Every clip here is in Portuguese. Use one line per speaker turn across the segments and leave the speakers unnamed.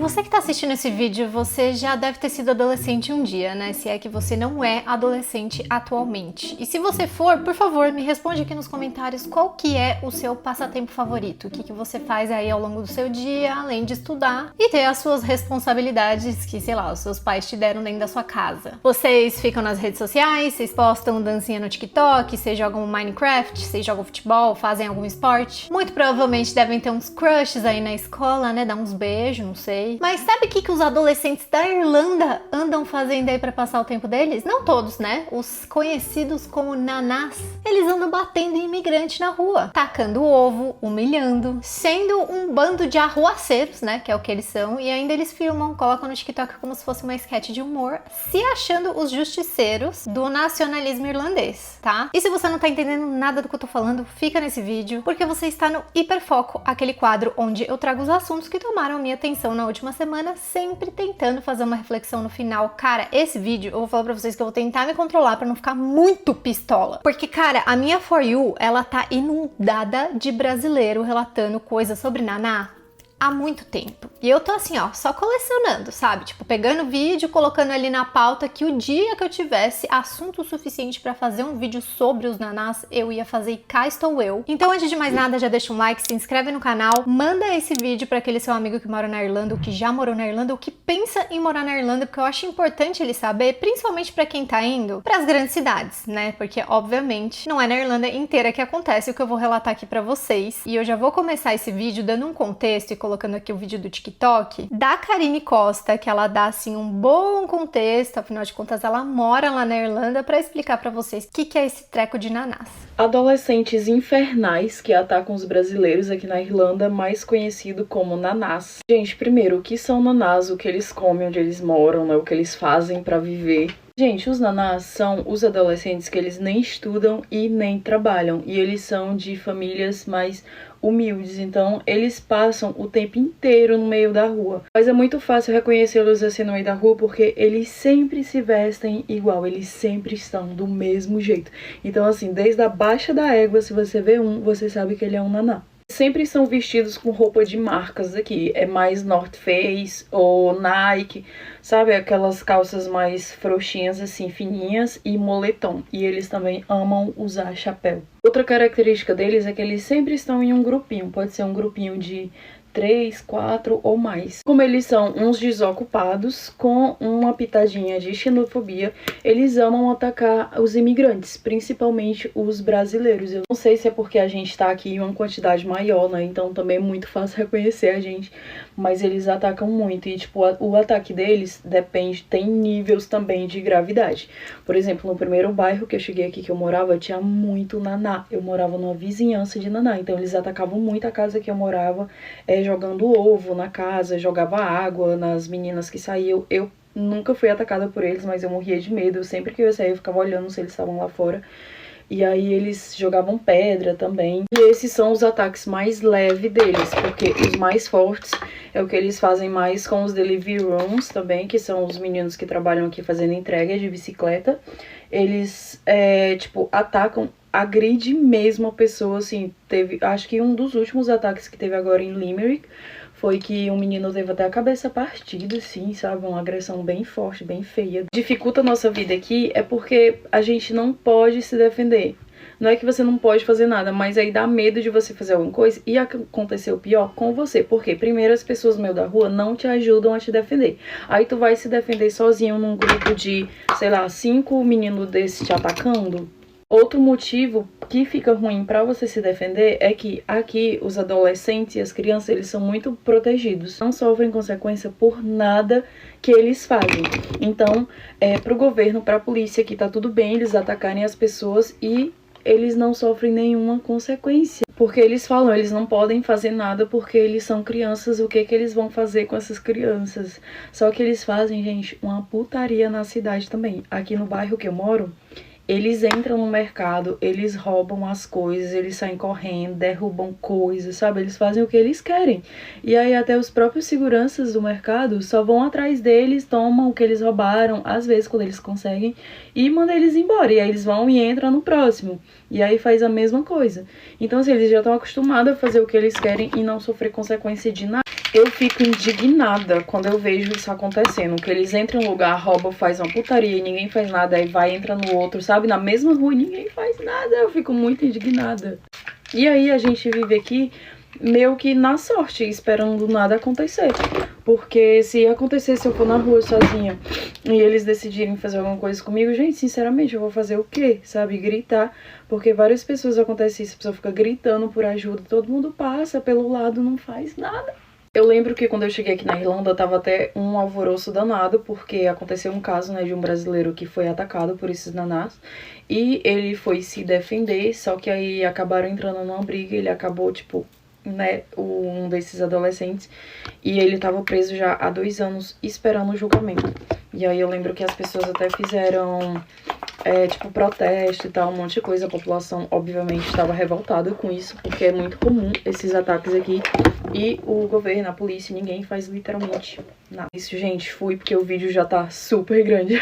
Você que está assistindo esse vídeo, você já deve ter sido adolescente um dia, né? Se é que você não é adolescente atualmente. E se você for, por favor, me responde aqui nos comentários qual que é o seu passatempo favorito. O que você faz aí ao longo do seu dia, além de estudar e ter as suas responsabilidades que, sei lá, os seus pais te deram dentro da sua casa. Vocês ficam nas redes sociais, vocês postam dancinha no TikTok, vocês jogam Minecraft, vocês jogam futebol, fazem algum esporte. Muito provavelmente devem ter uns crushes aí na escola, né? Dar uns beijos, não sei. Mas sabe o que os adolescentes da Irlanda andam fazendo aí pra passar o tempo deles? Não todos, né? Os conhecidos como nanás. Eles andam batendo em imigrante na rua, tacando ovo, humilhando, sendo um bando de arruaceiros, né? Que é o que eles são. E ainda eles filmam, colocam no TikTok como se fosse uma sketch de humor, se achando os justiceiros do nacionalismo irlandês, tá? E se você não tá entendendo nada do que eu tô falando, fica nesse vídeo, porque você está no Hiperfoco, aquele quadro onde eu trago os assuntos que tomaram minha atenção na última semana, sempre tentando fazer uma reflexão no final. Cara, esse vídeo eu vou falar pra vocês que eu vou tentar me controlar pra não ficar muito pistola. Porque, cara, a minha For You, ela tá inundada de brasileiro relatando coisas sobre naná há muito tempo. E eu tô assim, ó, só colecionando, sabe? Tipo, pegando vídeo, colocando ali na pauta que o dia que eu tivesse assunto suficiente pra fazer um vídeo sobre os nanás, eu ia fazer e cá estou eu. Então, antes de mais nada, já deixa um like, se inscreve no canal, manda esse vídeo pra aquele seu amigo que mora na Irlanda, ou que já morou na Irlanda, ou que pensa em morar na Irlanda, porque eu acho importante ele saber, principalmente pra quem tá indo pras grandes cidades, né? Porque, obviamente, não é na Irlanda inteira que acontece o que eu vou relatar aqui pra vocês. E eu já vou começar esse vídeo dando um contexto e colocando aqui o vídeo do TikTok da Karine Costa, que ela dá assim um bom contexto, afinal de contas ela mora lá na Irlanda, para explicar para vocês o que é esse treco de nanás.
Adolescentes infernais que atacam os brasileiros aqui na Irlanda, mais conhecido como nanás. Gente, primeiro, o que são nanás, o que eles comem, onde eles moram, né, o que eles fazem para viver. Gente, os nanás são os adolescentes que eles nem estudam e nem trabalham, e eles são de famílias mais humildes, então eles passam o tempo inteiro no meio da rua. Mas é muito fácil reconhecê-los assim no meio da rua, porque eles sempre se vestem igual, eles sempre estão do mesmo jeito. Então assim, desde a baixa da égua, se você vê um, você sabe que ele é um naná. Sempre são vestidos com roupa de marcas aqui, é mais North Face ou Nike, sabe? Aquelas calças mais frouxinhas assim, fininhas, e moletom. E eles também amam usar chapéu. Outra característica deles é que eles sempre estão em um grupinho, pode ser um grupinho de 3, 4 ou mais. Como eles são uns desocupados, com uma pitadinha de xenofobia, eles amam atacar os imigrantes, principalmente os brasileiros. Eu não sei se é porque a gente tá aqui em uma quantidade maior, né? Então também é muito fácil reconhecer a gente, mas eles atacam muito. E tipo, o ataque deles depende, tem níveis também de gravidade. Por exemplo, no primeiro bairro que eu cheguei aqui, que eu morava, tinha muito naná. Eu morava numa vizinhança de naná, então eles atacavam muito a casa que eu morava, jogando ovo na casa, jogava água nas meninas que saíam. Eu nunca fui atacada por eles, mas eu morria de medo. Sempre que eu ia sair, eu ficava olhando se eles estavam lá fora. E aí eles jogavam pedra também. E esses são os ataques mais leves deles, porque os mais fortes é o que eles fazem mais com os delivery rooms também, que são os meninos que trabalham aqui fazendo entrega de bicicleta. Eles, tipo, atacam, agride mesmo a pessoa, assim. Teve, acho que um dos últimos ataques que teve agora em Limerick foi que um menino teve até a cabeça partida, assim, sabe? Uma agressão bem forte, bem feia. Dificulta a nossa vida aqui é porque a gente não pode se defender. Não é que você não pode fazer nada, mas aí dá medo de você fazer alguma coisa e acontecer o pior com você. Porque primeiro as pessoas no meio da rua não te ajudam a te defender. Aí tu vai se defender sozinho num grupo de, sei lá, 5 meninos desses te atacando. Outro motivo que fica ruim para você se defender é que aqui os adolescentes e as crianças, eles são muito protegidos. Não sofrem consequência por nada que eles fazem. Então, pro governo, pra polícia, que tá tudo bem eles atacarem as pessoas e eles não sofrem nenhuma consequência. Porque eles falam, eles não podem fazer nada porque eles são crianças, o que eles vão fazer com essas crianças? Só que eles fazem, gente, uma putaria na cidade também. Aqui no bairro que eu moro, eles entram no mercado, eles roubam as coisas, eles saem correndo, derrubam coisas, sabe? Eles fazem o que eles querem. E aí até os próprios seguranças do mercado só vão atrás deles, tomam o que eles roubaram, às vezes quando eles conseguem, e mandam eles embora. E aí eles vão e entram no próximo. E aí faz a mesma coisa. Então assim, eles já estão acostumados a fazer o que eles querem e não sofrer consequência de nada. Eu fico indignada quando eu vejo isso acontecendo, que eles entram em um lugar, roubam, faz uma putaria e ninguém faz nada, aí vai, entra no outro, sabe? Na mesma rua e ninguém faz nada, eu fico muito indignada. E aí a gente vive aqui meio que na sorte, esperando nada acontecer. Porque se acontecer, se eu for na rua sozinha e eles decidirem fazer alguma coisa comigo, gente, sinceramente, eu vou fazer o quê? Sabe? Gritar. Porque várias pessoas acontece isso, a pessoa fica gritando por ajuda, todo mundo passa pelo lado, não faz nada. Eu lembro que quando eu cheguei aqui na Irlanda, tava até um alvoroço danado, porque aconteceu um caso, né, de um brasileiro que foi atacado por esses nanás, e ele foi se defender, só que aí acabaram entrando numa briga, ele acabou, tipo, né, um desses adolescentes, e ele tava preso já há 2 anos esperando o julgamento. E aí eu lembro que as pessoas até fizeram, tipo, protesto e tal, um monte de coisa. A população, obviamente, estava revoltada com isso, porque é muito comum esses ataques aqui. E o governo, a polícia, ninguém faz literalmente nada. Isso, gente, fui porque o vídeo já tá super grande.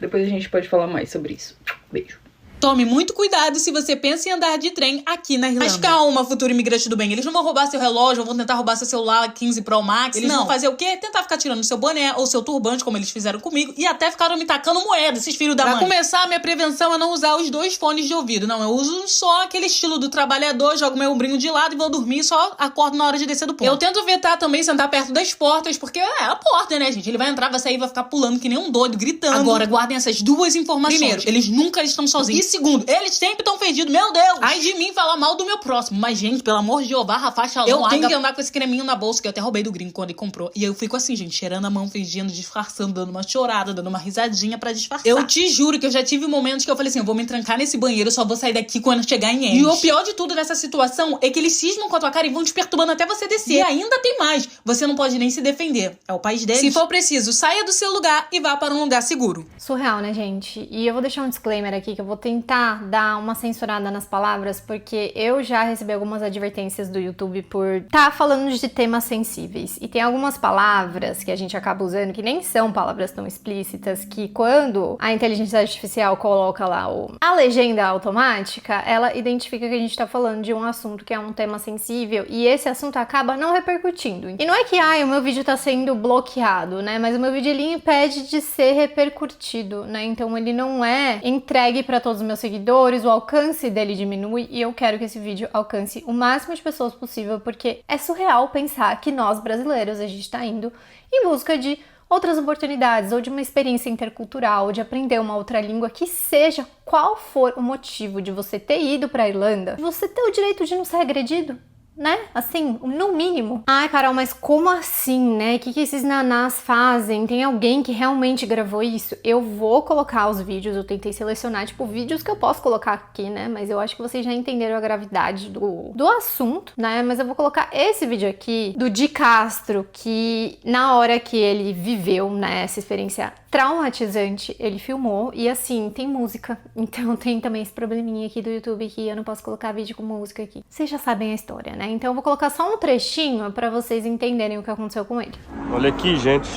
Depois a gente pode falar mais sobre isso. Beijo.
Tome muito cuidado se você pensa em andar de trem aqui na Irlanda. Mas calma, futuro imigrante do bem. Eles não vão roubar seu relógio, ou vão tentar roubar seu celular 15 Pro Max. Eles vão fazer o quê? Tentar ficar tirando seu boné ou seu turbante, como eles fizeram comigo. E até ficaram me tacando moeda, esses filhos da mãe. Pra começar, minha prevenção é não usar os 2 fones de ouvido. Não, eu uso só aquele estilo do trabalhador, jogo meu ombrinho de lado e vou dormir, só acordo na hora de descer do ponto. Eu tento evitar também sentar perto das portas, porque é a porta, né, gente? Ele vai entrar, vai sair, vai ficar pulando que nem um doido, gritando. Agora, guardem essas 2 informações. Primeiro, eles nunca estão sozinhos. E segundo, eles sempre tão perdidos, meu Deus! Ai de mim falar mal do meu próximo. Mas, gente, pelo amor de Jeová, Rafa, Shalom, eu tenho que andar com esse creminho na bolsa, que eu até roubei do gringo quando ele comprou. E eu fico assim, gente, cheirando a mão, fingindo, disfarçando, dando uma chorada, dando uma risadinha pra disfarçar. Eu te juro que eu já tive momentos que eu falei assim, eu vou me trancar nesse banheiro, eu só vou sair daqui quando chegar em Ennis. E o pior de tudo nessa situação é que eles cismam com a tua cara e vão te perturbando até você descer. E ainda tem mais, você não pode nem se defender. É o país deles. Se for preciso, saia do seu lugar e vá para um lugar seguro.
Surreal, né, gente? E eu vou deixar um disclaimer aqui, que eu vou tentar dar uma censurada nas palavras, porque eu já recebi algumas advertências do YouTube por tá falando de temas sensíveis. E tem algumas palavras que a gente acaba usando que nem são palavras tão explícitas, que quando a inteligência artificial coloca lá a legenda automática, ela identifica que a gente tá falando de um assunto que é um tema sensível e esse assunto acaba não repercutindo. E não é que, o meu vídeo tá sendo bloqueado, né? Mas o meu vídeo, ele impede de ser repercutido, né? Então ele não é entregue pra todos os meus seguidores, o alcance dele diminui e eu quero que esse vídeo alcance o máximo de pessoas possível, porque é surreal pensar que nós brasileiros, a gente tá indo em busca de outras oportunidades, ou de uma experiência intercultural, ou de aprender uma outra língua, que seja qual for o motivo de você ter ido pra Irlanda, você ter o direito de não ser agredido, né? Assim, no mínimo. Ai, Carol, mas como assim, né? O que esses nanás fazem? Tem alguém que realmente gravou isso? Eu vou colocar os vídeos, eu tentei selecionar, tipo, vídeos que eu posso colocar aqui, né? Mas eu acho que vocês já entenderam a gravidade do assunto, né? Mas eu vou colocar esse vídeo aqui do Di Castro, que na hora que ele viveu, né, essa experiência traumatizante, ele filmou, e assim, tem música, então tem também esse probleminha aqui do YouTube que eu não posso colocar vídeo com música aqui. Vocês já sabem a história, né? Então eu vou colocar só um trechinho pra vocês entenderem o que aconteceu com ele.
Olha aqui, gente,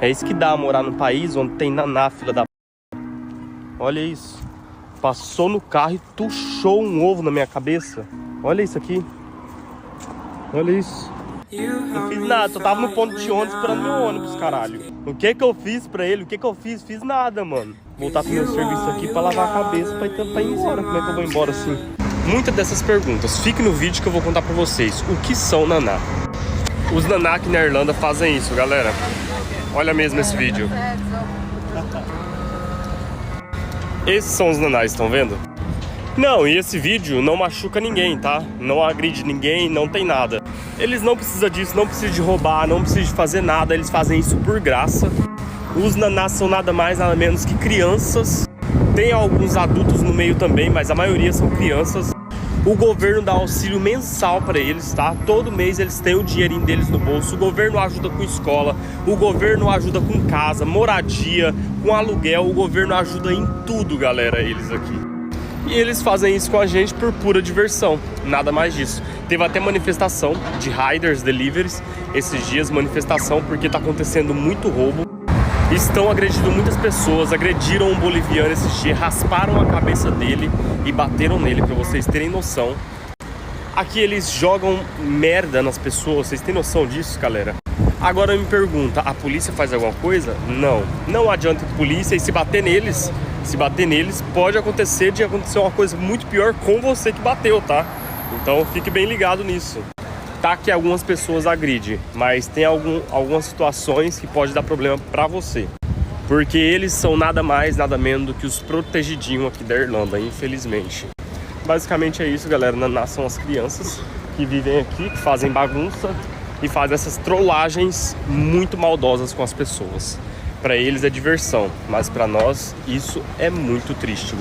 é isso que dá morar num país onde tem naná, filha da p... Olha isso, passou no carro e tuchou um ovo na minha cabeça. Olha isso aqui, olha isso. Não fiz nada, só tava no ponto de ônibus esperando meu ônibus, caralho. O que eu fiz pra ele? O que eu fiz? Fiz nada, mano. Voltar pro meu serviço aqui pra lavar a cabeça pra ir embora. Como é que eu vou embora assim? Muitas dessas perguntas, fique no vídeo que eu vou contar pra vocês o que são naná. Os naná aqui na Irlanda fazem isso, galera. Olha mesmo esse vídeo. Esses são os nanás, estão vendo? Não, e esse vídeo não machuca ninguém, tá? Não agride ninguém, não tem nada. Eles não precisam disso, não precisam de roubar, não precisam de fazer nada, eles fazem isso por graça. Os nanás são nada mais, nada menos que crianças. Tem alguns adultos no meio também, mas a maioria são crianças. O governo dá auxílio mensal para eles, tá? Todo mês eles têm o dinheirinho deles no bolso. O governo ajuda com escola, o governo ajuda com casa, moradia, com aluguel. O governo ajuda em tudo, galera, eles aqui. E eles fazem isso com a gente por pura diversão, nada mais disso. Teve até manifestação de riders, deliveries, esses dias, manifestação porque tá acontecendo muito roubo. Estão agredindo muitas pessoas, agrediram um boliviano esses dias, rasparam a cabeça dele e bateram nele, pra vocês terem noção. Aqui eles jogam merda nas pessoas, vocês têm noção disso, galera? Agora me pergunta, a polícia faz alguma coisa? Não. Não adianta a polícia, e se bater neles, pode acontecer uma coisa muito pior com você que bateu, tá? Então fique bem ligado nisso. Tá que algumas pessoas agridem, mas tem algumas situações que pode dar problema pra você. Porque eles são nada mais, nada menos do que os protegidinhos aqui da Irlanda, infelizmente. Basicamente é isso, galera. Nanás são as crianças que vivem aqui, que fazem bagunça e fazem essas trollagens muito maldosas com as pessoas. Pra eles é diversão, mas pra nós isso é muito triste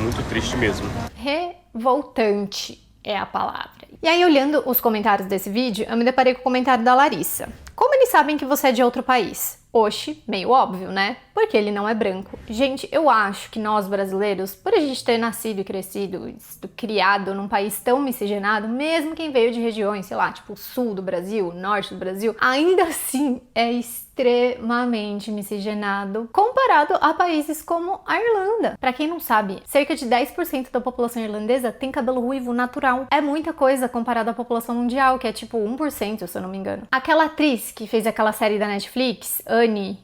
mesmo.
Revoltante é a palavra. E aí, olhando os comentários desse vídeo, eu me deparei com o comentário da Larissa. Como eles sabem que você é de outro país? Oxe, meio óbvio, né? Porque ele não é branco. Gente, eu acho que nós brasileiros, por a gente ter nascido e crescido, criado num país tão miscigenado, mesmo quem veio de regiões, sei lá, tipo o sul do Brasil, o norte do Brasil, ainda assim é extremamente miscigenado comparado a países como a Irlanda. Pra quem não sabe, cerca de 10% da população irlandesa tem cabelo ruivo natural. É muita coisa comparado à população mundial, que é tipo 1%, se eu não me engano. Aquela atriz que fez aquela série da Netflix, Anne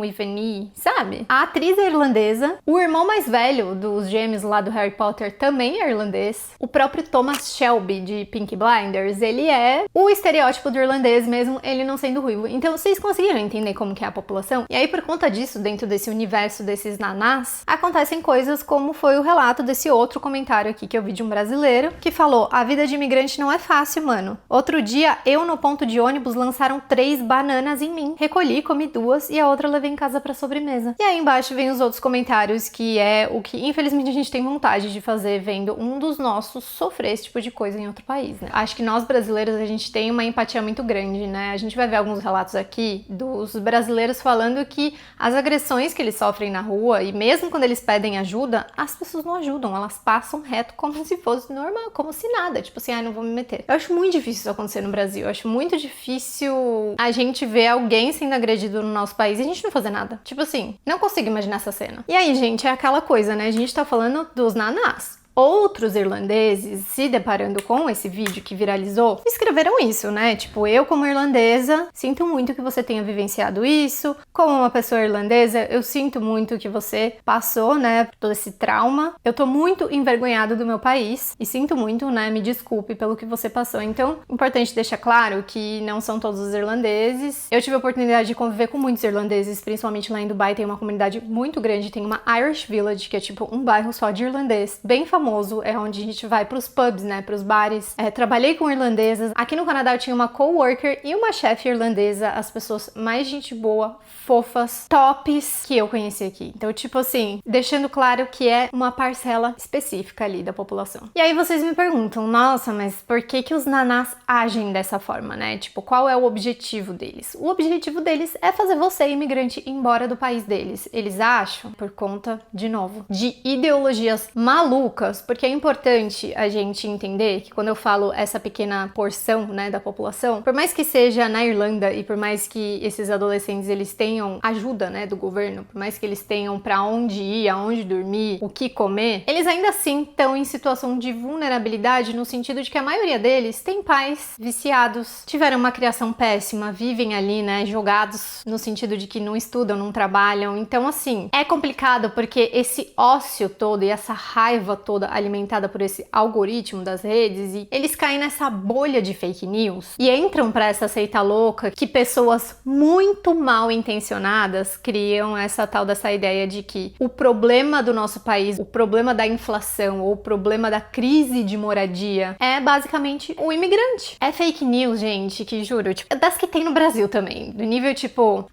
with an E, sabe? A atriz é irlandesa, o irmão mais velho dos gêmeos lá do Harry Potter também é irlandês, o próprio Thomas Shelby de Peaky Blinders, ele é o estereótipo do irlandês mesmo, ele não sendo ruivo. Então vocês conseguiram entender como que é a população? E aí por conta disso, dentro desse universo desses nanás, acontecem coisas como foi o relato desse outro comentário aqui que eu vi de um brasileiro, que falou: a vida de imigrante não é fácil, mano. Outro dia, eu no ponto de ônibus lançaram 3 bananas em mim. Recolhi, comi 2 e a outra levei em casa pra sobremesa. E aí embaixo vem os outros comentários, que é o que infelizmente a gente tem vontade de fazer vendo um dos nossos sofrer esse tipo de coisa em outro país, né? Acho que nós brasileiros, a gente tem uma empatia muito grande, né? A gente vai ver alguns relatos aqui dos brasileiros falando que as agressões que eles sofrem na rua, e mesmo quando eles pedem ajuda, as pessoas não ajudam, elas passam reto como se fosse normal, como se nada, tipo assim, não vou me meter. Eu acho muito difícil isso acontecer no Brasil, eu acho muito difícil a gente ver alguém sendo agredido no nosso país e a gente não fazer nada. Tipo assim, não consigo imaginar essa cena. E aí, gente, é aquela coisa, né? A gente tá falando dos nanás. Outros irlandeses, se deparando com esse vídeo que viralizou, escreveram isso, né? Tipo, eu como irlandesa, sinto muito que você tenha vivenciado isso. Como uma pessoa irlandesa, eu sinto muito que você passou, né, por todo esse trauma. Eu tô muito envergonhado do meu país e sinto muito, né, me desculpe pelo que você passou. Então, importante deixar claro que não são todos os irlandeses. Eu tive a oportunidade de conviver com muitos irlandeses, principalmente lá em Dubai, tem uma comunidade muito grande, tem uma Irish Village, que é tipo um bairro só de irlandês, bem famoso. É onde a gente vai pros pubs, né, pros bares. Trabalhei com irlandesas. Aqui no Canadá eu tinha uma coworker e uma chefe irlandesa, as pessoas mais gente boa, fofas, tops que eu conheci aqui. Então, tipo assim, deixando claro que é uma parcela específica ali da população. E aí vocês me perguntam, nossa, mas por que que os nanás agem dessa forma, né? Tipo, qual é o objetivo deles? O objetivo deles é fazer você, imigrante, ir embora do país deles. Eles acham, por conta, de novo, de ideologias malucas, porque é importante a gente entender que quando eu falo essa pequena porção, né, da população, por mais que seja na Irlanda e por mais que esses adolescentes eles tenham ajuda, né, do governo, por mais que eles tenham pra onde ir, aonde dormir, o que comer, eles ainda assim estão em situação de vulnerabilidade no sentido de que a maioria deles tem pais viciados, tiveram uma criação péssima, vivem ali, né, jogados no sentido de que não estudam, não trabalham. Então, assim, é complicado porque esse ócio todo e essa raiva toda alimentada por esse algoritmo das redes, e eles caem nessa bolha de fake news e entram pra essa seita louca que pessoas muito mal intencionadas criam essa tal dessa ideia de que o problema do nosso país, o problema da inflação ou o problema da crise de moradia é basicamente o imigrante. É fake news, gente, que juro, tipo, das que tem no Brasil também, do nível tipo,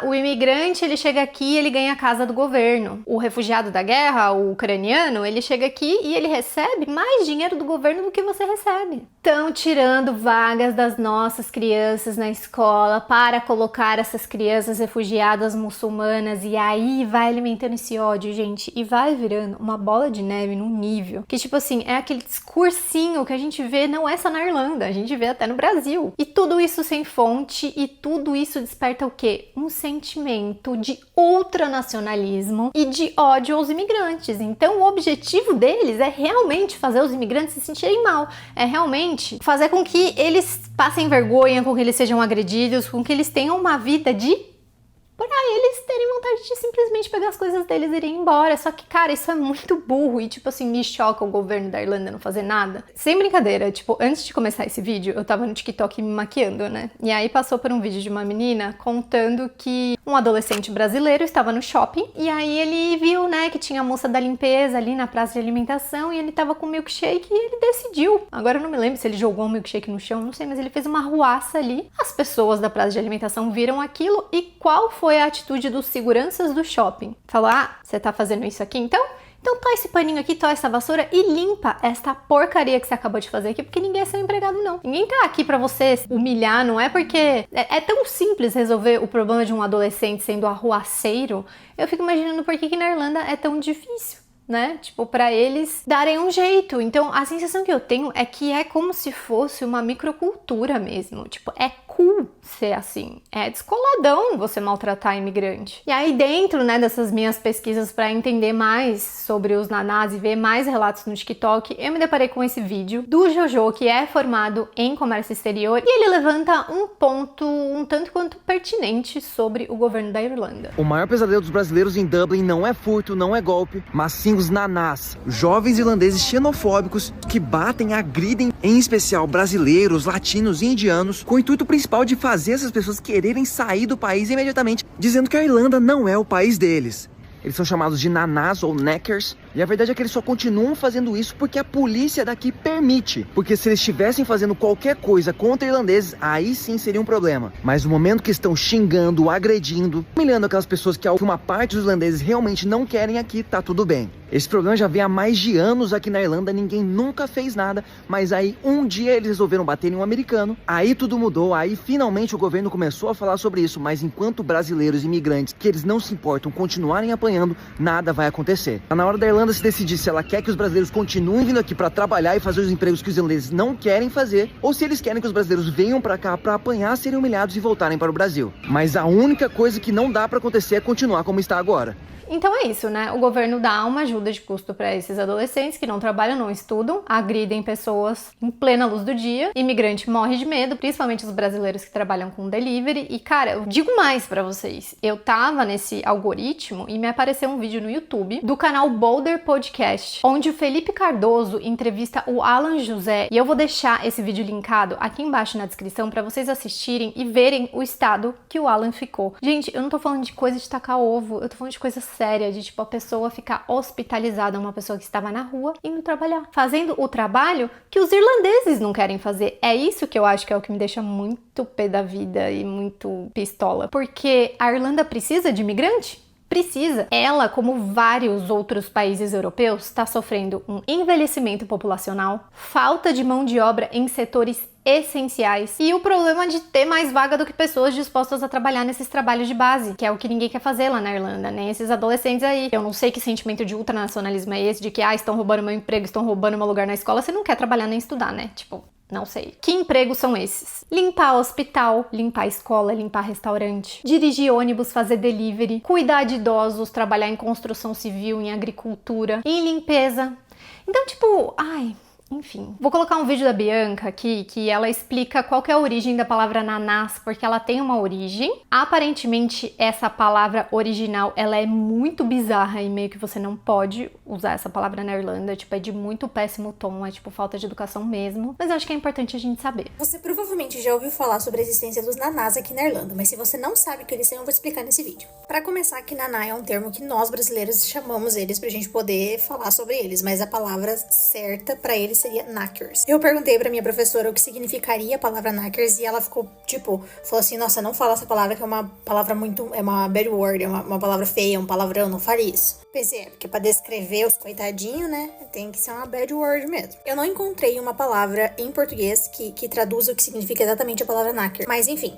o imigrante ele chega aqui e ele ganha a casa do governo. O refugiado da guerra, o ucraniano, ele chega aqui e ele recebe mais dinheiro do governo do que você recebe. Estão tirando vagas das nossas crianças na escola para colocar essas crianças refugiadas muçulmanas, e aí vai alimentando esse ódio, gente, e vai virando uma bola de neve num nível que, tipo assim, é aquele discursinho que a gente vê não é só na Irlanda, a gente vê até no Brasil. E tudo isso sem fonte, e tudo isso desperta o quê? Um sentimento de ultranacionalismo e de ódio aos imigrantes. Então o objetivo deles é realmente fazer os imigrantes se sentirem mal, é realmente simplesmente fazer com que eles passem vergonha, com que eles sejam agredidos, com que eles tenham uma vida pra eles terem vontade de simplesmente pegar as coisas deles e irem embora. Só que, cara, isso é muito burro e, tipo assim, me choca o governo da Irlanda não fazer nada. Sem brincadeira, tipo, antes de começar esse vídeo, eu tava no TikTok me maquiando, né? E aí passou por um vídeo de uma menina contando que um adolescente brasileiro estava no shopping e aí ele viu, né, que tinha a moça da limpeza ali na praça de alimentação e ele tava com um milkshake e ele decidiu. Agora eu não me lembro se ele jogou um milkshake no chão, não sei, mas ele fez uma arruaça ali. As pessoas da praça de alimentação viram aquilo e qual foi a atitude dos seguranças do shopping? Falou, você tá fazendo isso aqui então? Então tó esse paninho aqui, tó essa vassoura e limpa esta porcaria que você acabou de fazer aqui, porque ninguém é seu empregado não. Ninguém tá aqui pra você humilhar, não é porque é tão simples resolver o problema de um adolescente sendo arruaceiro. Eu fico imaginando por que na Irlanda é tão difícil, né? Tipo, pra eles darem um jeito. Então, a sensação que eu tenho é que é como se fosse uma microcultura mesmo. Tipo, é cool ser assim. É descoladão você maltratar imigrante. E aí dentro, né, dessas minhas pesquisas pra entender mais sobre os nanás e ver mais relatos no TikTok, eu me deparei com esse vídeo do Jojo, que é formado em comércio exterior, e ele levanta um ponto um tanto quanto pertinente sobre o governo da Irlanda.
O maior pesadelo dos brasileiros em Dublin não é furto, não é golpe, mas sim os nanás, jovens irlandeses xenofóbicos que batem, agridem, em especial brasileiros, latinos e indianos, com o intuito principal de fazer essas pessoas quererem sair do país imediatamente, dizendo que a Irlanda não é o país deles. Eles são chamados de nanás ou neckers, e a verdade é que eles só continuam fazendo isso porque a polícia daqui permite. Porque se eles estivessem fazendo qualquer coisa contra irlandeses, aí sim seria um problema. Mas no momento que estão xingando, agredindo, humilhando aquelas pessoas que uma parte dos irlandeses realmente não querem aqui, tá tudo bem. Esse problema já vem há mais de anos aqui na Irlanda, ninguém nunca fez nada, mas aí um dia eles resolveram bater em um americano, aí tudo mudou, aí finalmente o governo começou a falar sobre isso, mas enquanto brasileiros imigrantes, que eles não se importam, continuarem apanhando, nada vai acontecer. Tá na hora da Irlanda se decidir se ela quer que os brasileiros continuem vindo aqui para trabalhar e fazer os empregos que os irlandeses não querem fazer, ou se eles querem que os brasileiros venham para cá para apanhar, serem humilhados e voltarem para o Brasil. Mas a única coisa que não dá para acontecer é continuar como está agora.
Então é isso, né? O governo dá uma ajuda de custo para esses adolescentes que não trabalham, não estudam, agridem pessoas em plena luz do dia. Imigrante morre de medo, principalmente os brasileiros que trabalham com delivery. E, cara, eu digo mais para vocês. Eu tava nesse algoritmo e me apareceu um vídeo no YouTube do canal Boulder Podcast, onde o Felipe Cardoso entrevista o Alan José. E eu vou deixar esse vídeo linkado aqui embaixo na descrição para vocês assistirem e verem o estado que o Alan ficou. Gente, eu não tô falando de coisa de tacar ovo, eu tô falando de coisa séria, de tipo a pessoa ficar hospitalizada, uma pessoa que estava na rua indo trabalhar, fazendo o trabalho que os irlandeses não querem fazer. É isso que eu acho que é o que me deixa muito pé da vida e muito pistola, porque a Irlanda precisa de imigrante? Precisa. Ela, como vários outros países europeus, está sofrendo um envelhecimento populacional, falta de mão de obra em setores essenciais e o problema de ter mais vaga do que pessoas dispostas a trabalhar nesses trabalhos de base, que é o que ninguém quer fazer lá na Irlanda, nem esses adolescentes aí. Eu não sei que sentimento de ultranacionalismo é esse, de que estão roubando meu emprego, estão roubando meu lugar na escola, você não quer trabalhar nem estudar, né? Tipo, não sei. Que empregos são esses? Limpar hospital, limpar escola, limpar restaurante, dirigir ônibus, fazer delivery, cuidar de idosos, trabalhar em construção civil, em agricultura, em limpeza. Então, tipo, enfim, vou colocar um vídeo da Bianca aqui que ela explica qual que é a origem da palavra nanás, porque ela tem uma origem. Aparentemente, essa palavra original, ela é muito bizarra e meio que você não pode usar essa palavra na Irlanda, tipo, é de muito péssimo tom, é tipo falta de educação mesmo. Mas eu acho que é importante a gente saber.
Você provavelmente já ouviu falar sobre a existência dos nanás aqui na Irlanda, mas se você não sabe o que eles são, eu vou explicar nesse vídeo. Pra começar, que naná é um termo que nós brasileiros chamamos eles pra gente poder falar sobre eles, mas a palavra certa pra eles seria knackers. Eu perguntei pra minha professora o que significaria a palavra knackers e ela ficou, falou assim, nossa, não fala essa palavra que é uma palavra é uma bad word, é uma palavra feia, um palavrão, não fale isso. Pensei, porque pra descrever os coitadinhos, né, tem que ser uma bad word mesmo. Eu não encontrei uma palavra em português que traduza o que significa exatamente a palavra knacker. Mas enfim,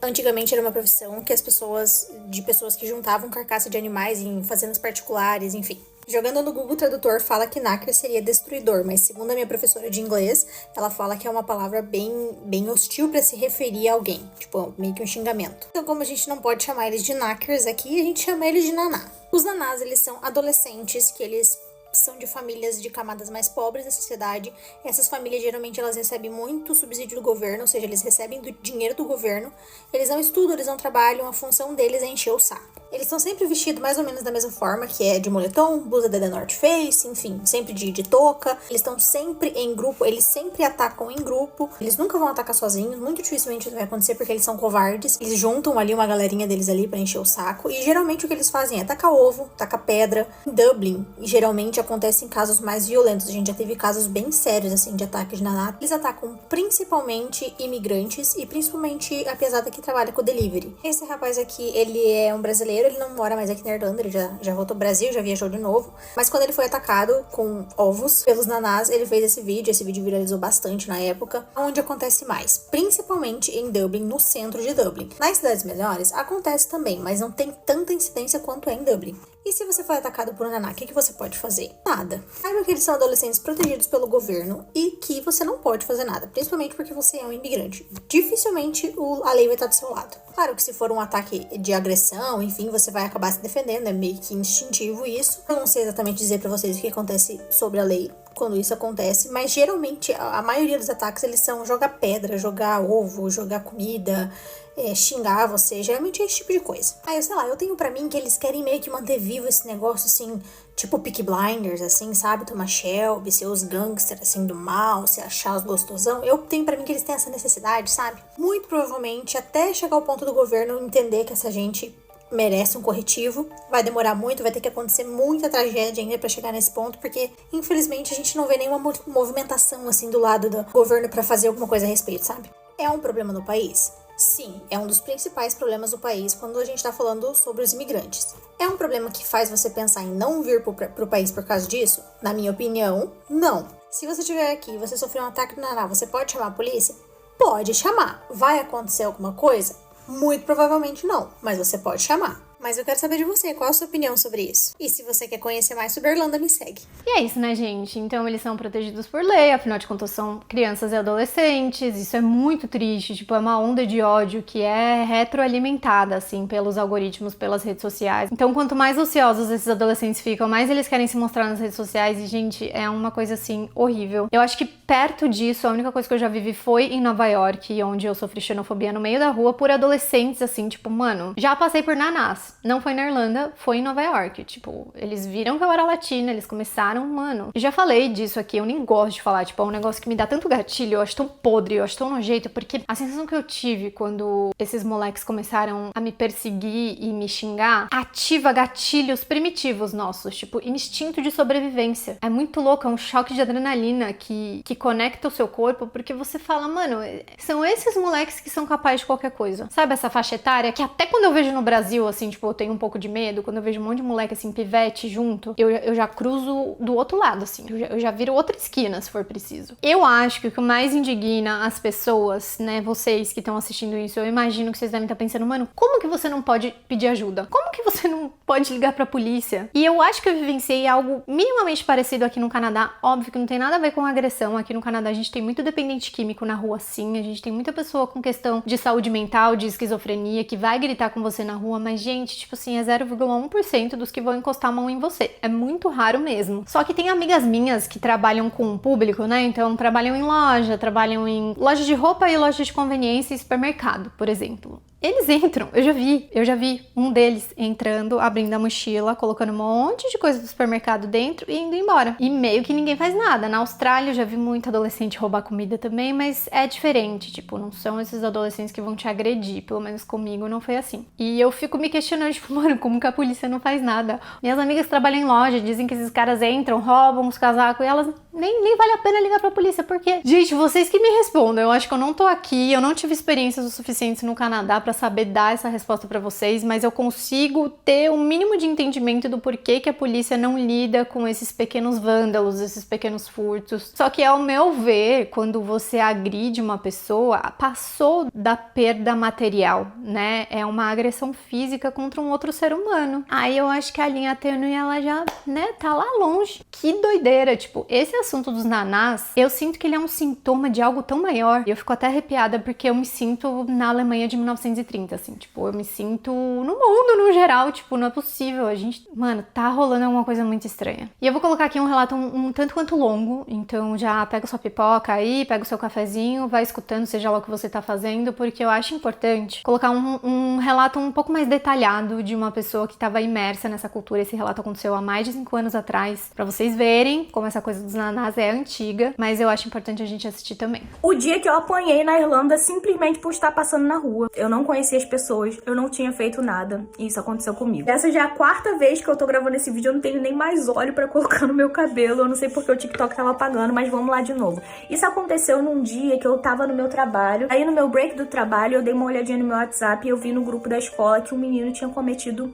antigamente era uma profissão que pessoas que juntavam carcaça de animais em fazendas particulares, enfim. Jogando no Google Tradutor fala que knacker seria destruidor, mas segundo a minha professora de inglês, ela fala que é uma palavra bem hostil pra se referir a alguém, tipo, meio que um xingamento. Então, como a gente não pode chamar eles de knackers aqui, a gente chama eles de naná. Os nanás, eles são adolescentes que eles são de famílias de camadas mais pobres da sociedade. Essas famílias, geralmente, elas recebem muito subsídio do governo, ou seja, eles recebem do dinheiro do governo. Eles não estudam, eles não trabalham, a função deles é encher o saco. Eles estão sempre vestidos mais ou menos da mesma forma, que é de moletom, blusa da The North Face, enfim, sempre de touca. Eles estão sempre em grupo, eles sempre atacam em grupo. Eles nunca vão atacar sozinhos, muito dificilmente isso vai acontecer porque eles são covardes. Eles juntam ali uma galerinha deles ali pra encher o saco. E geralmente o que eles fazem é tacar ovo, tacar pedra. Em Dublin, geralmente acontece em casos mais violentos. A gente já teve casos bem sérios, assim, de ataque de naná. Eles atacam principalmente imigrantes e principalmente a pesada que trabalha com delivery. Esse rapaz aqui, ele é um brasileiro, ele não mora mais aqui na Irlanda, ele já voltou ao Brasil, já viajou de novo. Mas quando ele foi atacado com ovos pelos nanás, ele fez esse vídeo viralizou bastante na época. Onde acontece mais? Principalmente em Dublin, no centro de Dublin. Nas cidades menores, acontece também, mas não tem tanta incidência quanto é em Dublin. E se você for atacado por um naná, o que você pode fazer? Nada. Saiba que eles são adolescentes protegidos pelo governo e que você não pode fazer nada, principalmente porque você é um imigrante. Dificilmente a lei vai estar do seu lado. Claro que se for um ataque de agressão, enfim, você vai acabar se defendendo, é meio que instintivo isso. Eu não sei exatamente dizer pra vocês o que acontece sobre a lei quando isso acontece, mas geralmente a maioria dos ataques eles são jogar pedra, jogar ovo, jogar comida, xingar você, geralmente é esse tipo de coisa. Aí, eu sei lá, eu tenho pra mim que eles querem meio que manter vivo esse negócio, assim, tipo Peaky Blinders, assim, sabe? Thomas Shelby, ser os gangsters, assim, do mal, se achar os gostosão. Eu tenho pra mim que eles têm essa necessidade, sabe? Muito provavelmente, até chegar ao ponto do governo entender que essa gente merece um corretivo, vai demorar muito, vai ter que acontecer muita tragédia ainda pra chegar nesse ponto, porque infelizmente a gente não vê nenhuma movimentação, assim, do lado do governo pra fazer alguma coisa a respeito, sabe? É um problema no país? Sim, é um dos principais problemas do país quando a gente tá falando sobre os imigrantes. É um problema que faz você pensar em não vir pro país por causa disso? Na minha opinião, não. Se você estiver aqui e você sofreu um ataque do naná, você pode chamar a polícia? Pode chamar. Vai acontecer alguma coisa? Muito provavelmente não, mas você pode chamar. Mas eu quero saber de você, qual a sua opinião sobre isso? E se você quer conhecer mais sobre a Irlanda, me segue.
E é isso, né, gente? Então eles são protegidos por lei, afinal de contas são crianças e adolescentes, isso é muito triste, tipo, é uma onda de ódio que é retroalimentada, assim, pelos algoritmos, pelas redes sociais. Então, quanto mais ociosos esses adolescentes ficam, mais eles querem se mostrar nas redes sociais e, gente, é uma coisa, assim, horrível. Eu acho que perto disso, a única coisa que eu já vivi foi em Nova York, onde eu sofri xenofobia no meio da rua por adolescentes, assim, tipo, mano, já passei por nanás. Não foi na Irlanda, foi em Nova York. Tipo, eles viram que eu era latina, eles começaram, mano. Eu já falei disso aqui, eu nem gosto de falar. Tipo, é um negócio que me dá tanto gatilho, eu acho tão podre, eu acho tão nojento, porque a sensação que eu tive quando esses moleques começaram a me perseguir e me xingar ativa gatilhos primitivos nossos, tipo, instinto de sobrevivência. É muito louco, é um choque de adrenalina que conecta o seu corpo, porque você fala, mano, são esses moleques que são capazes de qualquer coisa. Sabe essa faixa etária que até quando eu vejo no Brasil, assim, tipo, eu tenho um pouco de medo, quando eu vejo um monte de moleque, assim, pivete junto, eu já cruzo do outro lado, assim, eu já viro outra esquina, se for preciso. Eu acho que o que mais indigna as pessoas, né, vocês que estão assistindo isso, eu imagino que vocês devem estar pensando, mano, como que você não pode pedir ajuda? Como que você não pode ligar pra polícia? E eu acho que eu vivenciei algo minimamente parecido aqui no Canadá, óbvio que não tem nada a ver com agressão, aqui no Canadá a gente tem muito dependente químico na rua, sim, a gente tem muita pessoa com questão de saúde mental, de esquizofrenia, que vai gritar com você na rua, mas, gente, tipo assim, é 0,1% dos que vão encostar a mão em você. É muito raro mesmo. Só que tem amigas minhas que trabalham com o público, né? Então, trabalham em loja, trabalham em loja de roupa e loja de conveniência e supermercado, por exemplo. Eles entram, eu já vi um deles entrando, abrindo a mochila, colocando um monte de coisa do supermercado dentro e indo embora. E meio que ninguém faz nada. Na Austrália eu já vi muito adolescente roubar comida também, mas é diferente, tipo, não são esses adolescentes que vão te agredir, pelo menos comigo não foi assim. E eu fico me questionando, tipo, mano, como que a polícia não faz nada? Minhas amigas trabalham em loja, dizem que esses caras entram, roubam os casacos e elas nem vale a pena ligar pra polícia, porque, gente, vocês que me respondam, eu acho que eu não tô aqui, eu não tive experiências o suficiente no Canadá pra saber dar essa resposta pra vocês, mas eu consigo ter um mínimo de entendimento do porquê que a polícia não lida com esses pequenos vândalos, esses pequenos furtos. Só que, ao meu ver, quando você agride uma pessoa, passou da perda material, né? É uma agressão física contra um outro ser humano. Aí eu acho que a linha tênue, ela já, né, tá lá longe. Que doideira, tipo, esse assunto dos nanás, eu sinto que ele é um sintoma de algo tão maior. E eu fico até arrepiada porque eu me sinto na Alemanha de 1930, assim, tipo, eu me sinto no mundo no geral. moral, tipo, não é possível. A gente, mano, tá rolando alguma coisa muito estranha. E eu vou colocar aqui um relato um tanto quanto longo, então já pega sua pipoca aí, pega o seu cafezinho, vai escutando, seja lá o que você tá fazendo, porque eu acho importante colocar um relato um pouco mais detalhado de uma pessoa que tava imersa nessa cultura. Esse relato aconteceu há mais de 5 anos atrás, pra vocês verem como essa coisa dos nanás é antiga, mas eu acho importante a gente assistir também.
O dia que eu apanhei na Irlanda simplesmente por estar passando na rua. Eu não conhecia as pessoas, eu não tinha feito nada, e isso aconteceu comigo. Essa já é a 4ª vez que eu tô gravando esse vídeo, eu não tenho nem mais óleo pra colocar no meu cabelo, eu não sei porque o TikTok tava apagando, mas vamos lá de novo. Isso aconteceu num dia que eu tava no meu trabalho, aí no meu break do trabalho eu dei uma olhadinha no meu WhatsApp e eu vi no grupo da escola que um menino tinha cometido,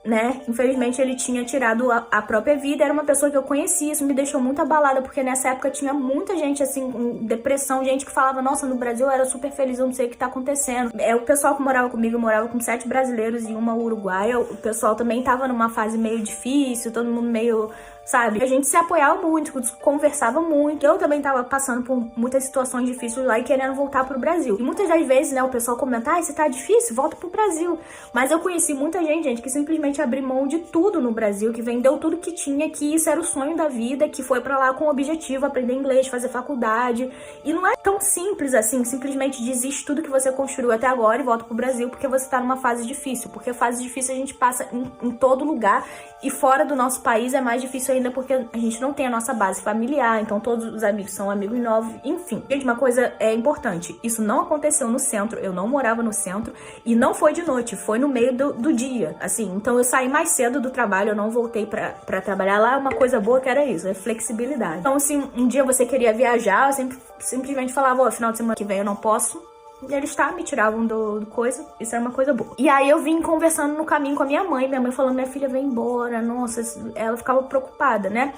né, infelizmente ele tinha tirado a própria vida. Era uma pessoa que eu conhecia, isso me deixou muito abalada, porque nessa época tinha muita gente, assim, com depressão, gente que falava, nossa, no Brasil eu era super feliz, eu não sei o que tá acontecendo. O pessoal que morava comigo, eu morava com 7 brasileiros e uma uruguaia, o pessoal também tava numa fase meio difícil, todo mundo meio, sabe, a gente se apoiava muito, conversava muito. Eu também tava passando por muitas situações difíceis lá e querendo voltar pro Brasil. E muitas das vezes, né, o pessoal comenta, se tá difícil, volta pro Brasil. Mas eu conheci muita gente, que simplesmente abriu mão de tudo no Brasil, que vendeu tudo que tinha, que isso era o sonho da vida, que foi pra lá com o objetivo, aprender inglês, fazer faculdade. E não é tão simples assim, simplesmente desiste tudo que você construiu até agora e volta pro Brasil, porque você tá numa fase difícil. Porque fase difícil a gente passa em todo lugar, e fora do nosso país é mais difícil ainda porque a gente não tem a nossa base familiar, então todos os amigos são amigos novos, enfim. Gente, uma coisa é importante, isso não aconteceu no centro, eu não morava no centro, e não foi de noite, foi no meio do dia, assim. Então eu saí mais cedo do trabalho, eu não voltei pra trabalhar lá. Uma coisa boa que era isso, é flexibilidade. Então se um dia você queria viajar, eu simplesmente falava, final de semana que vem eu não posso, e eles me tiravam do coisa, isso era uma coisa boa. E aí eu vim conversando no caminho com a minha mãe falando, minha filha vem embora, nossa, ela ficava preocupada, né?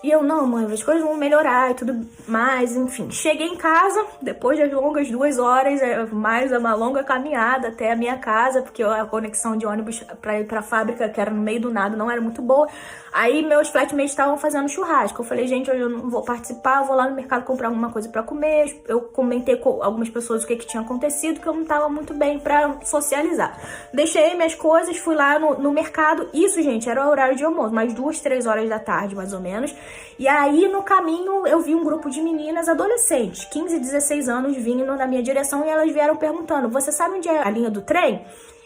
E eu, não, mãe, as coisas vão melhorar e tudo mais, enfim. Cheguei em casa, depois das longas 2 horas, mais uma longa caminhada até a minha casa, porque a conexão de ônibus pra ir pra fábrica, que era no meio do nada, não era muito boa. Aí meus flatmates estavam fazendo churrasco. Eu falei, gente, hoje eu não vou participar, eu vou lá no mercado comprar alguma coisa pra comer. Eu comentei com algumas pessoas o que tinha acontecido, que eu não tava muito bem pra socializar. Deixei minhas coisas, fui lá no mercado. Isso, gente, era o horário de almoço, mais 2, 3 horas da tarde, mais ou menos. E aí, no caminho, eu vi um grupo de meninas adolescentes, 15, 16 anos, vindo na minha direção, e elas vieram perguntando, você sabe onde é a linha do trem?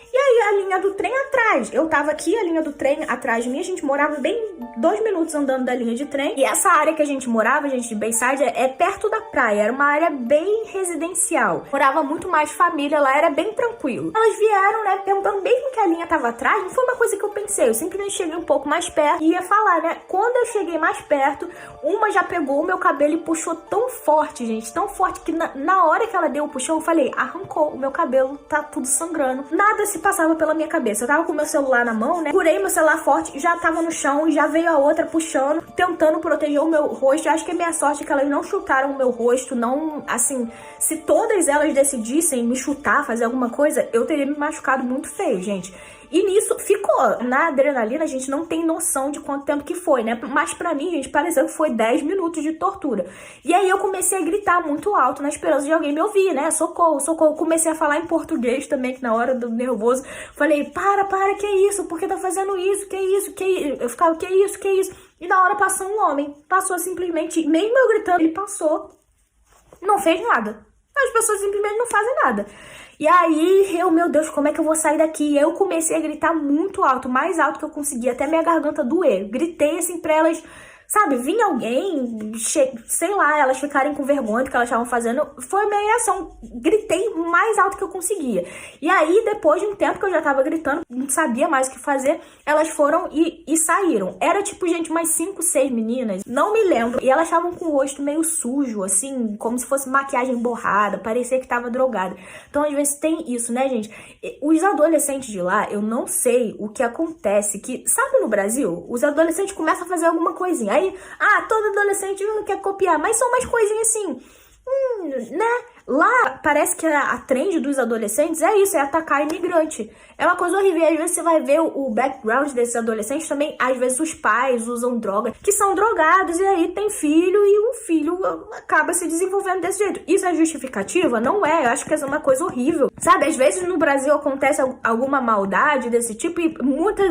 E aí, a linha do trem atrás. Eu tava aqui, a linha do trem atrás de mim. A gente morava bem 2 minutos andando da linha de trem. E essa área que a gente morava, gente, de Bayside, é perto da praia. Era uma área bem residencial. Morava muito mais família lá, era bem tranquilo. Elas vieram, né, perguntando mesmo que a linha tava atrás. Não foi uma coisa que eu pensei. Eu simplesmente cheguei um pouco mais perto e ia falar, né? Quando eu cheguei mais perto, uma já pegou o meu cabelo e puxou tão forte, gente. Tão forte que na hora que ela deu o puxão, eu falei, arrancou o meu cabelo, tá tudo sangrando. Nada se passava pela minha cabeça. Eu tava com meu celular na mão, né? Curei meu celular forte, já tava no chão, e já veio a outra puxando, tentando proteger o meu rosto. Eu acho que a minha sorte é que elas não chutaram o meu rosto, não, assim, se todas elas decidissem me chutar, fazer alguma coisa, eu teria me machucado muito feio, gente. E nisso ficou. Na adrenalina, a gente não tem noção de quanto tempo que foi, né? Mas pra mim, gente, pareceu que foi 10 minutos de tortura. E aí eu comecei a gritar muito alto na esperança de alguém me ouvir, né? Socorro, socorro. Comecei a falar em português também, que na hora do nervoso, falei, para, que isso? Por que tá fazendo isso? Que isso? Eu ficava, que isso? E na hora passou um homem. Passou simplesmente, mesmo eu gritando, ele passou. Não fez nada. As pessoas simplesmente não fazem nada. E aí, meu Deus, como é que eu vou sair daqui? E eu comecei a gritar muito alto, mais alto que eu conseguia, até minha garganta doer. Gritei assim pra elas, sabe, vinha alguém, sei lá, elas ficarem com vergonha do que elas estavam fazendo. Foi minha reação, gritei o mais alto que eu conseguia. E aí, depois de um tempo que eu já tava gritando, não sabia mais o que fazer, elas foram e saíram. Era tipo, gente, umas 5, 6 meninas, não me lembro. E elas estavam com o rosto meio sujo, assim, como se fosse maquiagem borrada, parecia que tava drogada. Então, às vezes tem isso, né, gente? Os adolescentes de lá, eu não sei o que acontece, que, sabe, no Brasil, os adolescentes começam a fazer alguma coisinha. Aí, todo adolescente não quer copiar, mas são umas coisinhas assim, né? Lá, parece que a trend dos adolescentes é isso, é atacar imigrante. É uma coisa horrível. E às vezes você vai ver o background desses adolescentes também. Às vezes os pais usam droga, que são drogados, e aí tem filho, e o filho acaba se desenvolvendo desse jeito. Isso é justificativa? Não é. Eu acho que essa é uma coisa horrível. Sabe, às vezes no Brasil acontece alguma maldade desse tipo, e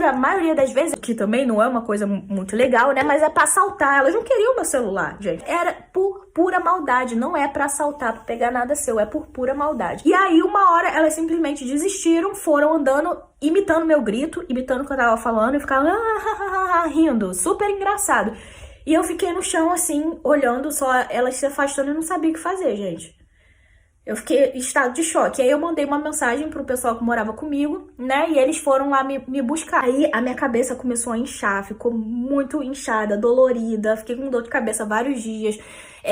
a maioria das vezes, que também não é uma coisa muito legal, né? Mas é pra assaltar. Elas não queriam meu celular, gente. Era por pura maldade. Não é pra assaltar, pra pegar nada seu. É por pura maldade. E aí, uma hora, elas simplesmente desistiram, foram andando, imitando meu grito, imitando o que eu tava falando, e ficavam rindo. Super engraçado. E eu fiquei no chão, assim, olhando só elas se afastando e não sabia o que fazer, gente. Eu fiquei em estado de choque. Aí eu mandei uma mensagem pro pessoal que morava comigo, né? E eles foram lá me buscar. Aí a minha cabeça começou a inchar, ficou muito inchada, dolorida. Fiquei com dor de cabeça vários dias.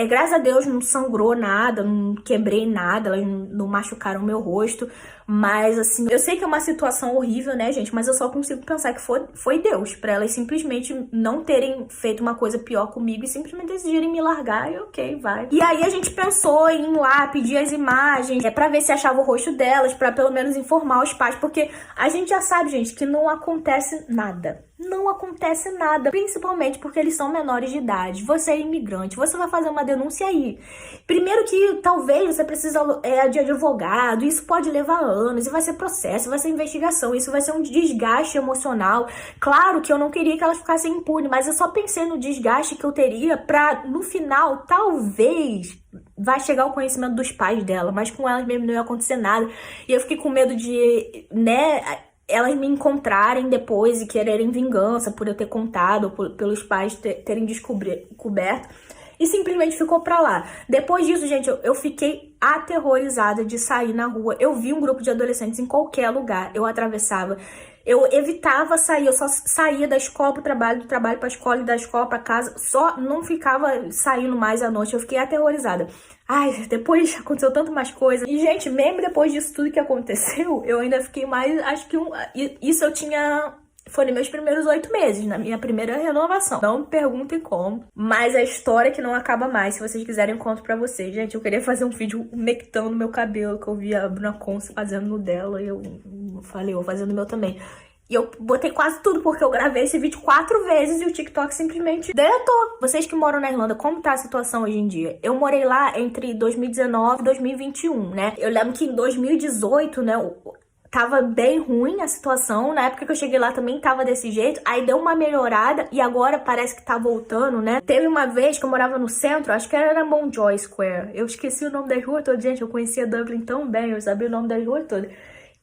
Graças a Deus não sangrou nada, não quebrei nada, elas não machucaram meu rosto. Mas, assim, eu sei que é uma situação horrível, né, gente? Mas eu só consigo pensar que foi Deus, pra elas simplesmente não terem feito uma coisa pior comigo e simplesmente decidirem me largar e ok, vai. E aí a gente pensou em ir lá, pedir as imagens, pra ver se achava o rosto delas, pra pelo menos informar os pais, porque a gente já sabe, gente, que não acontece nada. Não acontece nada, principalmente porque eles são menores de idade. Você é imigrante, você vai fazer uma denúncia aí. Primeiro que talvez você precisa de advogado, isso pode levar anos, e vai ser processo, vai ser investigação, isso vai ser um desgaste emocional. Claro que eu não queria que elas ficassem impunes, mas eu só pensei no desgaste que eu teria pra, no final, talvez vai chegar ao conhecimento dos pais dela, mas com elas mesmo não ia acontecer nada. E eu fiquei com medo de, né, elas me encontrarem depois e quererem vingança por eu ter contado, pelos pais terem descoberto. E simplesmente ficou pra lá. Depois disso, gente, eu fiquei aterrorizada de sair na rua. Eu vi um grupo de adolescentes em qualquer lugar. Eu atravessava. Eu evitava sair. Eu só saía da escola pro trabalho, do trabalho pra escola e da escola pra casa. Só não ficava saindo mais à noite. Eu fiquei aterrorizada. Ai, depois aconteceu tanto mais coisa. E, gente, mesmo depois disso tudo que aconteceu, eu ainda fiquei mais... Acho que isso eu tinha... Foi nos meus primeiros 8 meses, na minha primeira renovação. Não me perguntem como, mas a história que não acaba mais. Se vocês quiserem, eu conto pra vocês. Gente, eu queria fazer um vídeo umectando meu cabelo, que eu vi a Bruna Conce fazendo no dela, e eu falei, eu vou fazer no meu também. E eu botei quase tudo, porque eu gravei esse vídeo 4 vezes e o TikTok simplesmente deletou. Vocês que moram na Irlanda, como tá a situação hoje em dia? Eu morei lá entre 2019 e 2021, né? Eu lembro que em 2018, né... Tava bem ruim a situação, na época que eu cheguei lá também tava desse jeito, aí deu uma melhorada e agora parece que tá voltando, né? Teve uma vez que eu morava no centro, acho que era Mountjoy Square, eu esqueci o nome das ruas todas, gente, eu conhecia Dublin tão bem, eu sabia o nome das ruas todas.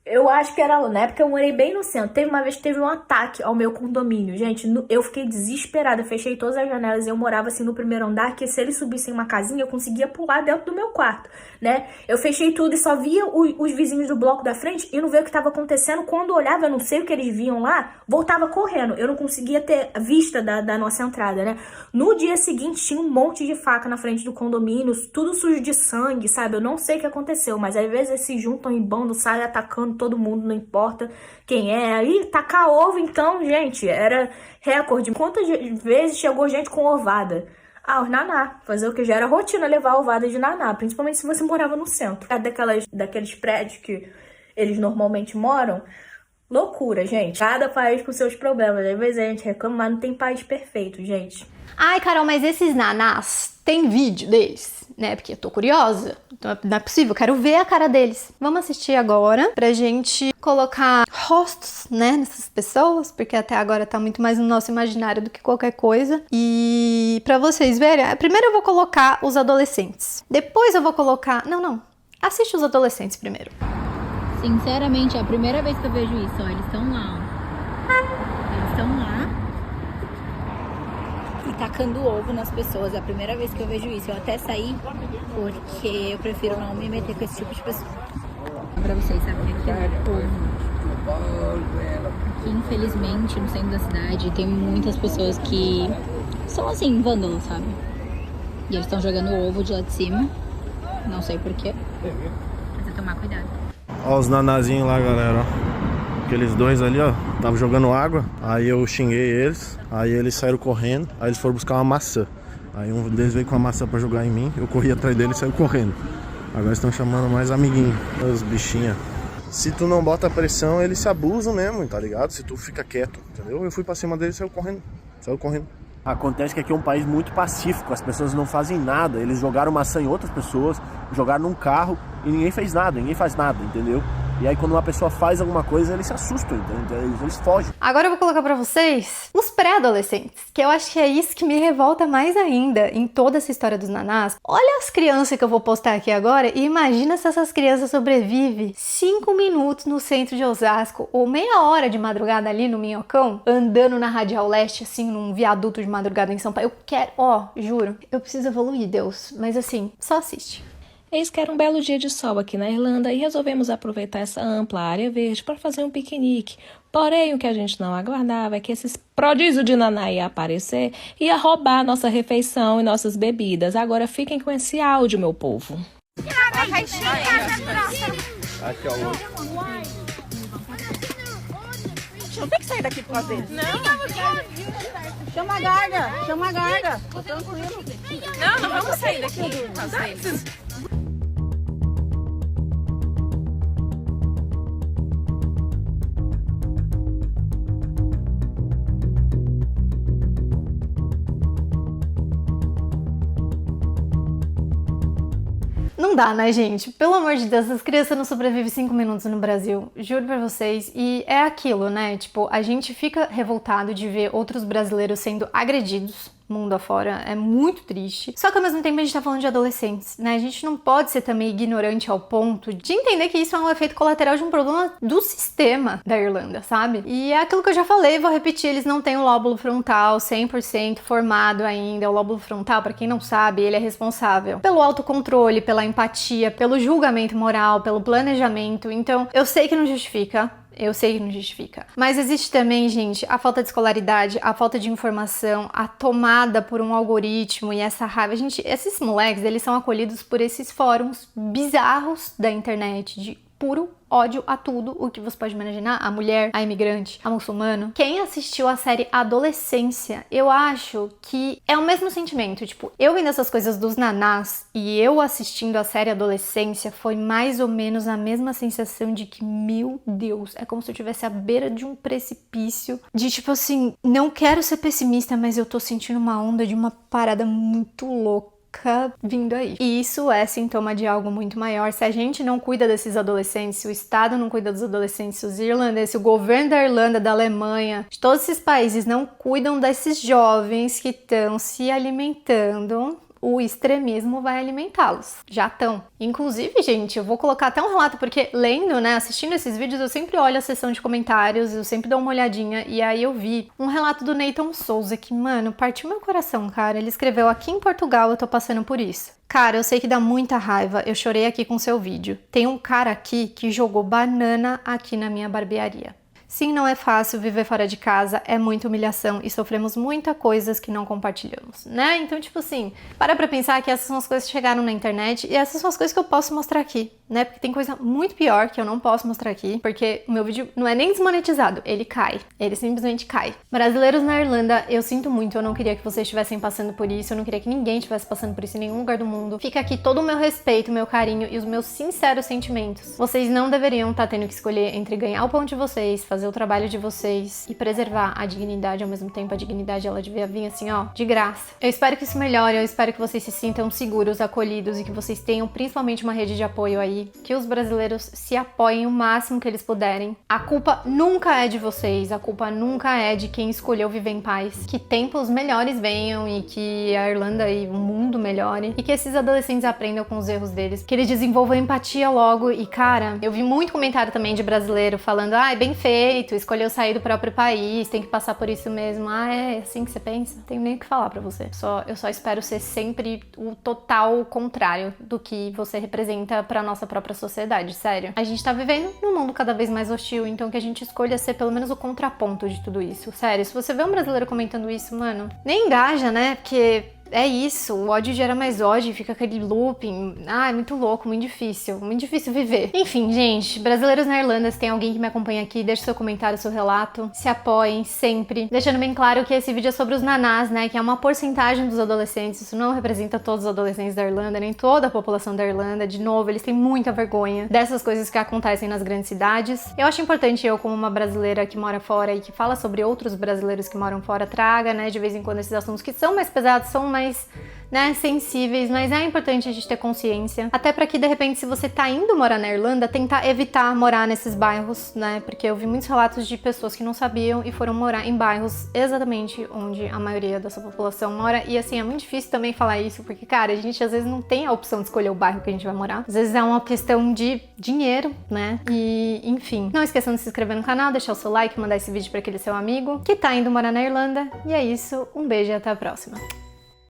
Eu acho que era, na época eu morei bem no centro. Teve uma vez que teve um ataque ao meu condomínio. Gente, eu fiquei desesperada. Fechei todas as janelas. Eu morava assim no primeiro andar, que se eles subissem uma casinha, eu conseguia pular dentro do meu quarto, né? Eu fechei tudo e só via os vizinhos do bloco da frente e não via o que estava acontecendo. Quando eu olhava, eu não sei o que eles viam lá, voltava correndo. Eu não conseguia ter vista da nossa entrada, né? No dia seguinte, tinha um monte de faca na frente do condomínio, tudo sujo de sangue, sabe? Eu não sei o que aconteceu, mas às vezes eles se juntam em bando, saem atacando todo mundo, não importa quem é. Aí, tacar ovo, então, gente, era recorde. Quantas vezes chegou gente com ovada? Ah, os naná. Fazer o que já era rotina, levar ovada de naná, principalmente se você morava no centro. Daqueles prédios que eles normalmente moram. Loucura, gente. Cada país com seus problemas. Às vezes a gente reclama, mas não tem país perfeito, gente.
Ai, Carol, mas esses nanás, tem vídeo deles? Né? Porque eu tô curiosa. Então não é possível, eu quero ver a cara deles. Vamos assistir agora pra gente colocar rostos, né, nessas pessoas, porque até agora tá muito mais no nosso imaginário do que qualquer coisa. E pra vocês verem, primeiro eu vou colocar os adolescentes. Depois eu vou colocar... Não. Assiste os adolescentes primeiro.
Sinceramente, é a primeira vez que eu vejo isso, ó. Eles estão lá, ó. Eles estão lá e tacando ovo nas pessoas. É a primeira vez que eu vejo isso. Eu até saí porque eu prefiro não me meter com esse tipo de pessoa. Pra vocês, sabe? Aqui é o povo. Aqui, infelizmente, no centro da cidade, tem muitas pessoas que são, assim, vândalos, sabe? E eles estão jogando ovo de lá de cima. Não sei porquê. Mas é tomar cuidado.
Ó os nanazinhos lá, galera, ó. Aqueles dois ali, ó, estavam jogando água. Aí eu xinguei eles. Aí eles saíram correndo. Aí eles foram buscar uma maçã. Aí um deles veio com uma maçã pra jogar em mim. Eu corri atrás dele e saiu correndo. Agora estão chamando mais amiguinho, os bichinhos. Se tu não bota pressão, eles se abusam mesmo, tá ligado? Se tu fica quieto, entendeu? Eu fui pra cima deles e saiu correndo. Acontece que aqui é um país muito pacífico, as pessoas não fazem nada. Eles jogaram maçã em outras pessoas, jogaram num carro e ninguém fez nada, ninguém faz nada, entendeu? E aí quando uma pessoa faz alguma coisa, eles se assustam, entendeu? Eles fogem.
Agora eu vou colocar pra vocês os pré-adolescentes, que eu acho que é isso que me revolta mais ainda em toda essa história dos nanás. Olha as crianças que eu vou postar aqui agora e imagina se essas crianças sobrevivem 5 minutos no centro de Osasco ou meia hora de madrugada ali no Minhocão, andando na Radial Leste, assim, num viaduto de madrugada em São Paulo. Eu quero, juro, eu preciso evoluir, Deus, mas assim, só assiste.
Eis que era um belo dia de sol aqui na Irlanda e resolvemos aproveitar essa ampla área verde para fazer um piquenique. Porém, o que a gente não aguardava é que esses prodígios de naná ia aparecer e ia roubar nossa refeição e nossas bebidas. Agora fiquem com esse áudio, meu povo.
Aqui, ó. Não tem que sair daqui por causa deles. Não. Chama a guarda. Tô tranquilo. Não vamos sair daqui por causa deles.
Não dá, né, gente? Pelo amor de Deus, as crianças não sobrevivem 5 minutos no Brasil. Juro pra vocês. E é aquilo, né? Tipo, a gente fica revoltado de ver outros brasileiros sendo agredidos mundo afora, é muito triste. Só que ao mesmo tempo a gente tá falando de adolescentes, né? A gente não pode ser também ignorante ao ponto de entender que isso é um efeito colateral de um problema do sistema da Irlanda, sabe? E é aquilo que eu já falei, vou repetir, eles não têm o lóbulo frontal 100% formado ainda. O lóbulo frontal, pra quem não sabe, ele é responsável pelo autocontrole, pela empatia, pelo julgamento moral, pelo planejamento. Então, eu sei que não justifica. Mas existe também, gente, a falta de escolaridade, a falta de informação, a tomada por um algoritmo e essa raiva. Gente, esses moleques, eles são acolhidos por esses fóruns bizarros da internet, de puro ódio a tudo o que você pode imaginar, a mulher, a imigrante, a muçulmano. Quem assistiu a série Adolescência, eu acho que é o mesmo sentimento, tipo, eu vendo essas coisas dos nanás e eu assistindo a série Adolescência foi mais ou menos a mesma sensação de que, meu Deus, é como se eu estivesse à beira de um precipício, de tipo assim, não quero ser pessimista, mas eu tô sentindo uma onda de uma parada muito louca vindo aí. E isso é sintoma de algo muito maior. Se a gente não cuida desses adolescentes, se o Estado não cuida dos adolescentes, se os irlandeses, se o governo da Irlanda, da Alemanha, de todos esses países não cuidam desses jovens que estão se alimentando, o extremismo vai alimentá-los. Já estão. Inclusive, gente, eu vou colocar até um relato, porque lendo, né, assistindo esses vídeos, eu sempre olho a seção de comentários, eu sempre dou uma olhadinha, e aí eu vi um relato do Nathan Souza, que, mano, partiu meu coração, cara. Ele escreveu: aqui em Portugal eu tô passando por isso. Cara, eu sei que dá muita raiva, eu chorei aqui com seu vídeo. Tem um cara aqui que jogou banana aqui na minha barbearia. Sim, não é fácil viver fora de casa, é muita humilhação e sofremos muitas coisas que não compartilhamos, né? Então, tipo assim, para pra pensar que essas são as coisas que chegaram na internet e essas são as coisas que eu posso mostrar aqui, né? Porque tem coisa muito pior que eu não posso mostrar aqui, porque o meu vídeo não é nem desmonetizado, ele cai, ele simplesmente cai. Brasileiros na Irlanda, eu sinto muito, eu não queria que vocês estivessem passando por isso, eu não queria que ninguém estivesse passando por isso em nenhum lugar do mundo. Fica aqui todo o meu respeito, o meu carinho e os meus sinceros sentimentos. Vocês não deveriam estar tendo que escolher entre ganhar o pão de vocês, fazer o trabalho de vocês e preservar a dignidade ao mesmo tempo. A dignidade, ela devia vir assim, ó, de graça. Eu espero que isso melhore, eu espero que vocês se sintam seguros, acolhidos e que vocês tenham principalmente uma rede de apoio aí, que os brasileiros se apoiem o máximo que eles puderem. A culpa nunca é de vocês, a culpa nunca é de quem escolheu viver em paz. Que tempos melhores venham e que a Irlanda e o mundo melhore e que esses adolescentes aprendam com os erros deles, que eles desenvolvam empatia logo. E cara, eu vi muito comentário também de brasileiro falando: ah, é bem feito, escolheu sair do próprio país, tem que passar por isso mesmo. Ah, é assim que você pensa? Não tenho nem o que falar pra você. Eu só espero ser sempre o total contrário do que você representa pra nossa própria sociedade, sério. A gente tá vivendo num mundo cada vez mais hostil, então que a gente escolha ser pelo menos o contraponto de tudo isso. Sério, se você vê um brasileiro comentando isso, mano, nem engaja, né? Porque é isso, o ódio gera mais ódio, fica aquele looping. É muito louco, muito difícil viver. Enfim, gente, brasileiros na Irlanda, se tem alguém que me acompanha aqui, deixe seu comentário, seu relato, se apoiem sempre. Deixando bem claro que esse vídeo é sobre os nanás, né, que é uma porcentagem dos adolescentes, isso não representa todos os adolescentes da Irlanda, nem toda a população da Irlanda. De novo, eles têm muita vergonha dessas coisas que acontecem nas grandes cidades. Eu acho importante eu, como uma brasileira que mora fora e que fala sobre outros brasileiros que moram fora, traga, né, de vez em quando esses assuntos que são mais pesados, são mais, né, sensíveis, mas é importante a gente ter consciência, até pra que, de repente, se você tá indo morar na Irlanda, tentar evitar morar nesses bairros, né, porque eu vi muitos relatos de pessoas que não sabiam e foram morar em bairros exatamente onde a maioria dessa população mora, e assim, é muito difícil também falar isso, porque, cara, a gente às vezes não tem a opção de escolher o bairro que a gente vai morar, às vezes é uma questão de dinheiro, né, e, enfim. Não esqueçam de se inscrever no canal, deixar o seu like, mandar esse vídeo pra aquele seu amigo que tá indo morar na Irlanda, e é isso, um beijo e até a próxima.